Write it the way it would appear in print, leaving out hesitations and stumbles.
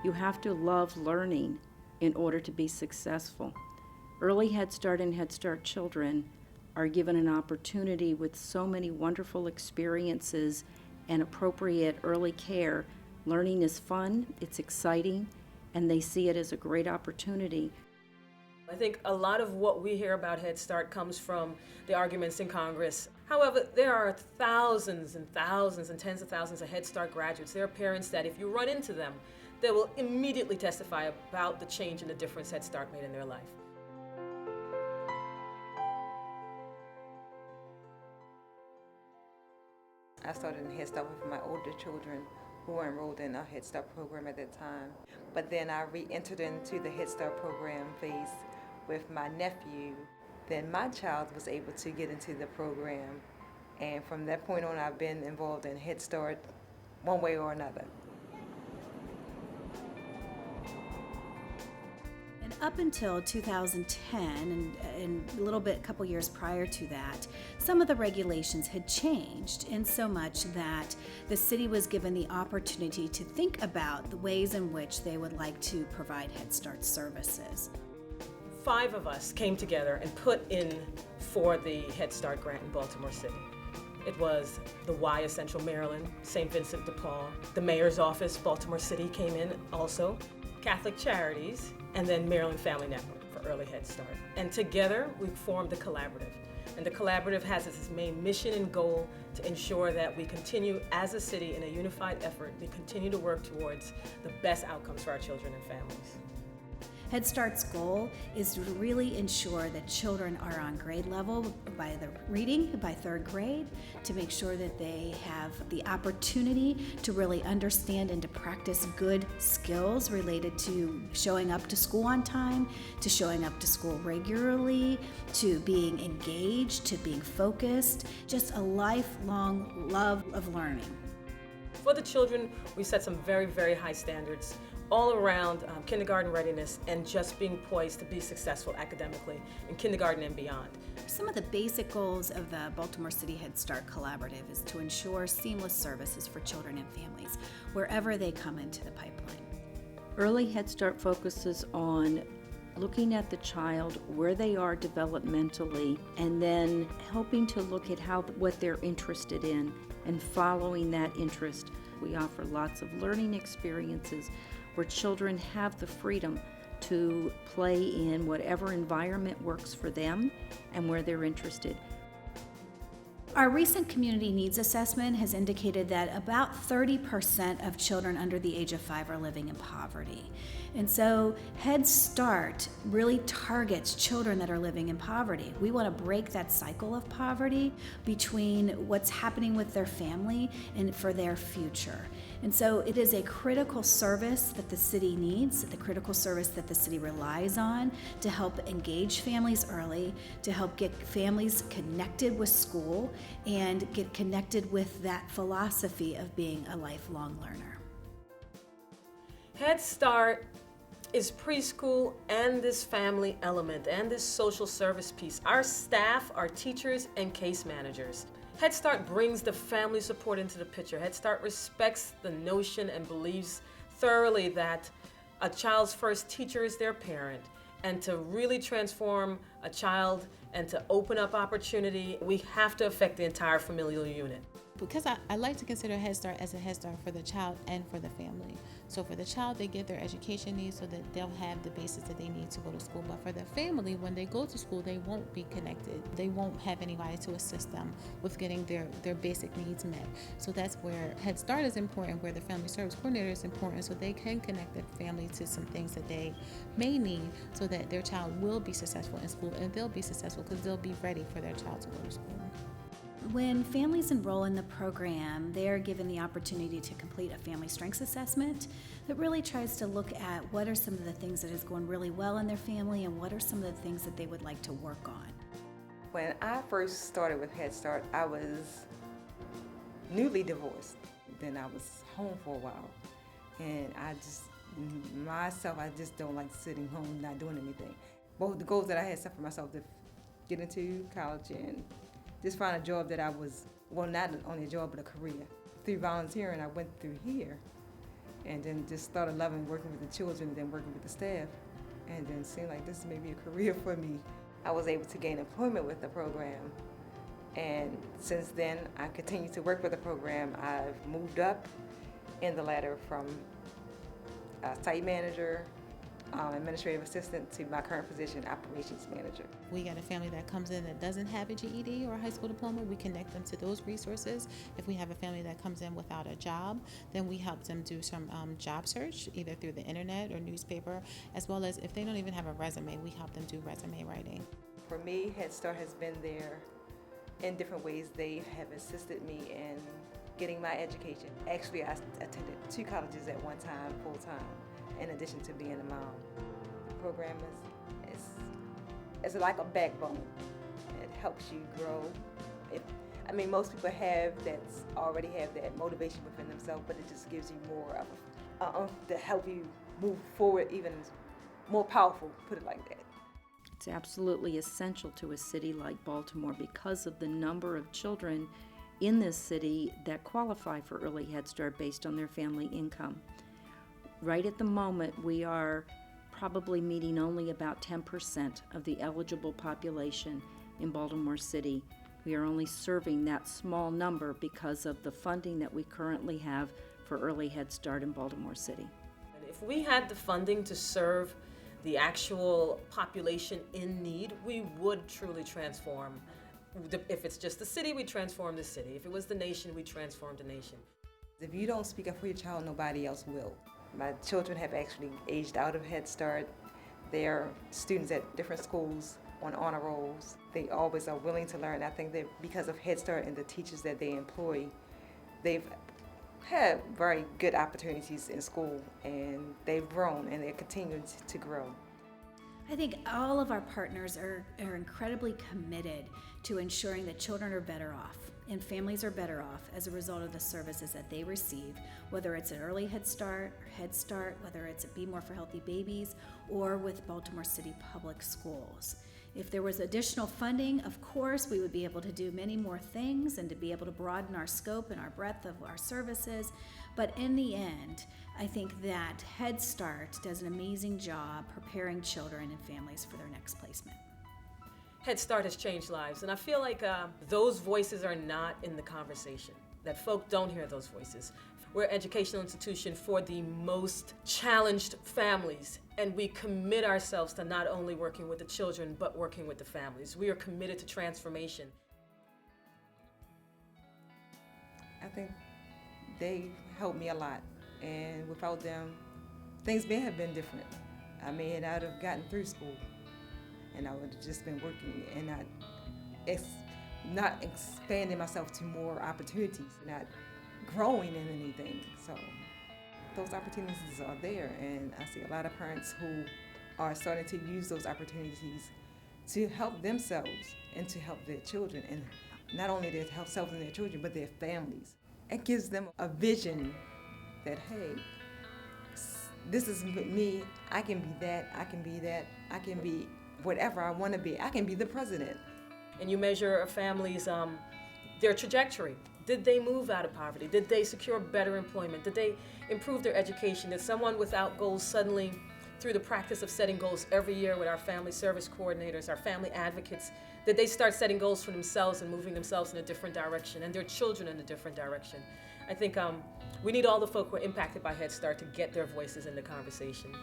You have to love learning in order to be successful. Early Head Start and Head Start children are given an opportunity with so many wonderful experiences and appropriate early care. Learning is fun, it's exciting, and they see it as a great opportunity. I think a lot of what we hear about Head Start comes from the arguments in Congress. However, there are thousands and thousands and tens of thousands of Head Start graduates. There are parents that if you run into them, they will immediately testify about the change and the difference Head Start made in their life. I started in Head Start with my older children who were enrolled in a Head Start program at that time. But then I re-entered into the Head Start program phase with my nephew. Then my child was able to get into the program. And from that point on, I've been involved in Head Start one way or another. And up until 2010, and a little bit, a couple years prior to that, some of the regulations had changed in so much that the city was given the opportunity to think about the ways in which they would like to provide Head Start services. 5 of us came together and put in for the Head Start grant in Baltimore City. It was the Y of Central Maryland, St. Vincent de Paul, the mayor's office, Baltimore City came in also, Catholic Charities, and then Maryland Family Network for Early Head Start. And together we formed the collaborative. And the collaborative has its main mission and goal to ensure that we continue as a city in a unified effort to continue to work towards the best outcomes for our children and families. Head Start's goal is to really ensure that children are on grade level by the reading by 3rd grade, to make sure that they have the opportunity to really understand and to practice good skills related to showing up to school on time, to showing up to school regularly, to being engaged, to being focused, just a lifelong love of learning. For the children, we set some very, very high standards all around kindergarten readiness and just being poised to be successful academically in kindergarten and beyond. Some of the basic goals of the Baltimore City Head Start Collaborative is to ensure seamless services for children and families wherever they come into the pipeline. Early Head Start focuses on looking at the child where they are developmentally and then helping to look at what they're interested in and following that interest. We offer lots of learning experiences where children have the freedom to play in whatever environment works for them and where they're interested. Our recent community needs assessment has indicated that about 30% of children under the age of 5 are living in poverty. And so Head Start really targets children that are living in poverty. We want to break that cycle of poverty between what's happening with their family and for their future. And so it is a critical service that the city needs, the critical service that the city relies on to help engage families early, to help get families connected with school and get connected with that philosophy of being a lifelong learner. Head Start is preschool and this family element and this social service piece. Our staff, our teachers, and case managers. Head Start brings the family support into the picture. Head Start respects the notion and believes thoroughly that a child's first teacher is their parent. And to really transform a child and to open up opportunity, we have to affect the entire familial unit. Because I like to consider Head Start as a Head Start for the child and for the family. So for the child, they get their education needs so that they'll have the basis that they need to go to school. But for the family, when they go to school, they won't be connected. They won't have anybody to assist them with getting their basic needs met. So that's where Head Start is important, where the family service coordinator is important, so they can connect the family to some things that they may need so that their child will be successful in school, and they'll be successful because they'll be ready for their child to go to school. When families enroll in the program, they are given the opportunity to complete a family strengths assessment that really tries to look at what are some of the things that is going really well in their family and what are some of the things that they would like to work on. When I first started with Head Start, I was newly divorced. Then I was home for a while. And I just don't like sitting home not doing anything. Both the goals that I had set for myself to get into college and just find a job that I was, well, not only a job, but a career. Through volunteering, I went through here. and then just started loving working with the children and then working with the staff, and then seemed like this may be a career for me. I was able to gain employment with the program, and since then I continue to work with the program. I've moved up in the ladder from site manager, administrative assistant, to my current position, operations manager. We got a family that comes in that doesn't have a GED or a high school diploma, we connect them to those resources. If we have a family that comes in without a job, then we help them do some job search, either through the internet or newspaper, as well as if they don't even have a resume, we help them do resume writing. For me, Head Start has been there in different ways. They have assisted me in getting my education. Actually, I attended 2 colleges at one time, full time, in addition to being a mom. The program is like a backbone. It helps you grow. Most people already have that motivation within themselves, but it just gives you more of to help you move forward, even more powerful, put it like that. It's absolutely essential to a city like Baltimore because of the number of children in this city that qualify for early Head Start based on their family income. Right at the moment, we are probably meeting only about 10% of the eligible population in Baltimore City. We are only serving that small number because of the funding that we currently have for early Head Start in Baltimore City. If we had the funding to serve the actual population in need, we would truly transform. If it's just the city, we transform the city. If it was the nation, we transform the nation. If you don't speak up for your child, nobody else will. My children have actually aged out of Head Start. They're students at different schools on honor rolls. They always are willing to learn. I think that because of Head Start and the teachers that they employ, they've had very good opportunities in school, and they've grown and they're continuing to grow. I think all of our partners are incredibly committed to ensuring that children are better off and families are better off as a result of the services that they receive, whether it's an early Head Start or Head Start, whether it's a Be More for Healthy Babies, or with Baltimore City Public Schools. If there was additional funding, of course, we would be able to do many more things and to be able to broaden our scope and our breadth of our services. But in the end, I think that Head Start does an amazing job preparing children and families for their next placement. Head Start has changed lives, and I feel like those voices are not in the conversation, that folk don't hear those voices. We're an educational institution for the most challenged families, and we commit ourselves to not only working with the children, but working with the families. We are committed to transformation. I think they helped me a lot, and without them, things may have been different. I may not have gotten through school, and I would have just been working and not expanding myself to more opportunities, not growing in anything. So those opportunities are there, and I see a lot of parents who are starting to use those opportunities to help themselves and to help their children, and not only their themselves and their children, but their families. It gives them a vision that, hey, this is me, I can be that, I can be that, I can be whatever I want to be, I can be the president. And you measure a family's, their trajectory. Did they move out of poverty? Did they secure better employment? Did they improve their education? Did someone without goals suddenly, through the practice of setting goals every year with our family service coordinators, our family advocates, did they start setting goals for themselves and moving themselves in a different direction and their children in a different direction? I think we need all the folk who are impacted by Head Start to get their voices in the conversation.